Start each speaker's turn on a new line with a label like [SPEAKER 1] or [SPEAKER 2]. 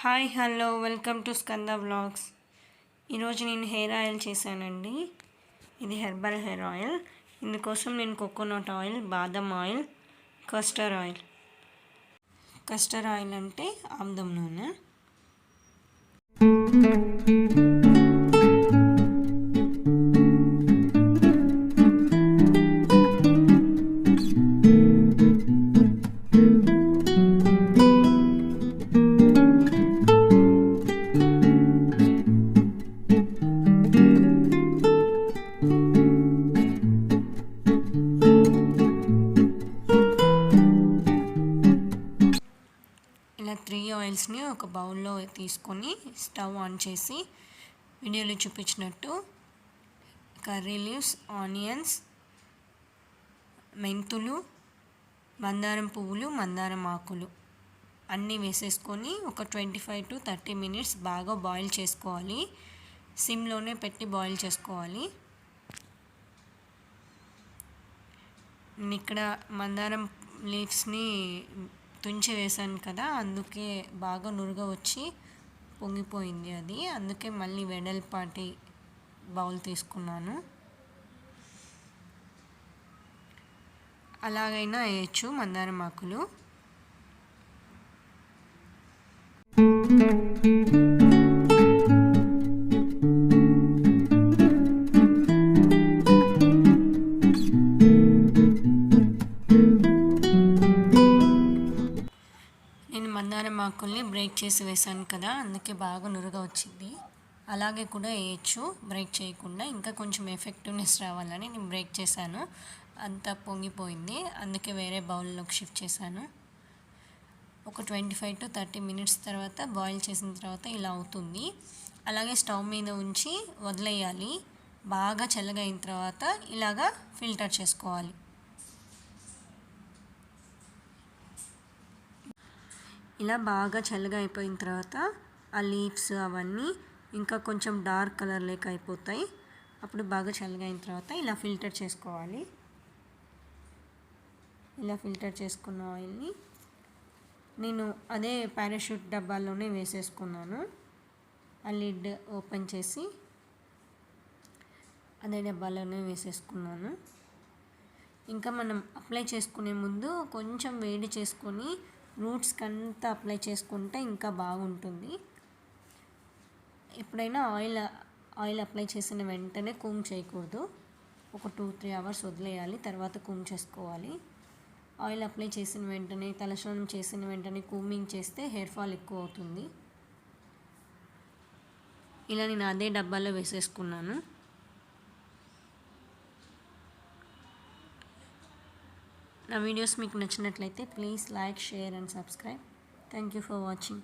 [SPEAKER 1] Hi hello welcome to Skanda vlogs. ఈరోజు నేను hair oil చేశానండి. ఇది హెర్బల్ హెయిర్ ఆయిల్. ఇందుకోసం నేను కోకోనట్ ఆయిల్, బాదం ఆయిల్, కస్టర్ ఆయిల్ అంటే ఆముదం నూనె, ఇలా 3 ఆయిల్స్ని ఒక బౌల్లో తీసుకొని స్టవ్ ఆన్ చేసి వీడియోలో చూపించినట్టు కర్రీ లీవ్స్, ఆనియన్స్, మెంతులు, మందారం పువ్వులు, మందారం ఆకులు అన్నీ వేసేసుకొని ఒక 25 to 30 minutes బాగా బాయిల్ చేసుకోవాలి. సిమ్లోనే పెట్టి బాయిల్ చేసుకోవాలి. నేను ఇక్కడ మందారం లీవ్స్ని తుంచి వేసాను కదా, అందుకే బాగా నురుగ వచ్చి పొంగిపోయింది అది. అందుకే మళ్ళీ వెడల్పాటి బౌల్ తీసుకున్నాను. అలాగైనా వేయచ్చు మందారం ఆకులు. మందారం ఆకుల్ని బ్రేక్ చేసి వేసాను కదా, అందుకే బాగా నురుగా వచ్చింది. అలాగే కూడా వేయచ్చు బ్రేక్ చేయకుండా. ఇంకా కొంచెం ఎఫెక్టివ్నెస్ రావాలని నేను బ్రేక్ చేశాను. అంతా పొంగిపోయింది, అందుకే వేరే బౌల్లోకి షిఫ్ట్ చేశాను. ఒక 25 to 30 minutes తర్వాత బాయిల్ చేసిన తర్వాత ఇలా అవుతుంది. అలాగే స్టవ్ మీద ఉంచి వదిలేయాలి. బాగా చల్లగా అయిన తర్వాత ఇలాగా ఫిల్టర్ చేసుకోవాలి. ఇలా బాగా చల్లగా అయిపోయిన తర్వాత ఆ లీవ్స్ అవన్నీ ఇంకా కొంచెం డార్క్ కలర్ లేక అయిపోతాయి. అప్పుడు బాగా చల్లగా అయిన తర్వాత ఇలా ఫిల్టర్ చేసుకోవాలి. ఇలా ఫిల్టర్ చేసుకున్న ఆయిల్ని నేను అదే పారాషూట్ డబ్బాలోనే వేసేసుకున్నాను. ఆ లిడ్ ఓపెన్ చేసి అదే డబ్బాలోనే వేసేసుకున్నాను. ఇంకా మనం అప్లై చేసుకునే ముందు కొంచెం వేడి చేసుకొని రూట్స్కి అంతా అప్లై చేసుకుంటే ఇంకా బాగుంటుంది. ఎప్పుడైనా ఆయిల్ అప్లై చేసిన వెంటనే కూమ్ చేయకూడదు. ఒక 2-3 hours వదిలేయాలి, తర్వాత కూమ్ చేసుకోవాలి. ఆయిల్ అప్లై చేసిన వెంటనే, తలస్నానం చేసిన వెంటనే కూమింగ్ చేస్తే హెయిర్ ఫాల్ ఎక్కువ అవుతుంది. ఇలా నేను అదే డబ్బాలో వేసేసుకున్నాను. నా వీడియోస్ మీకు నచ్చినట్లయితే please like, share and subscribe. Thank you for watching.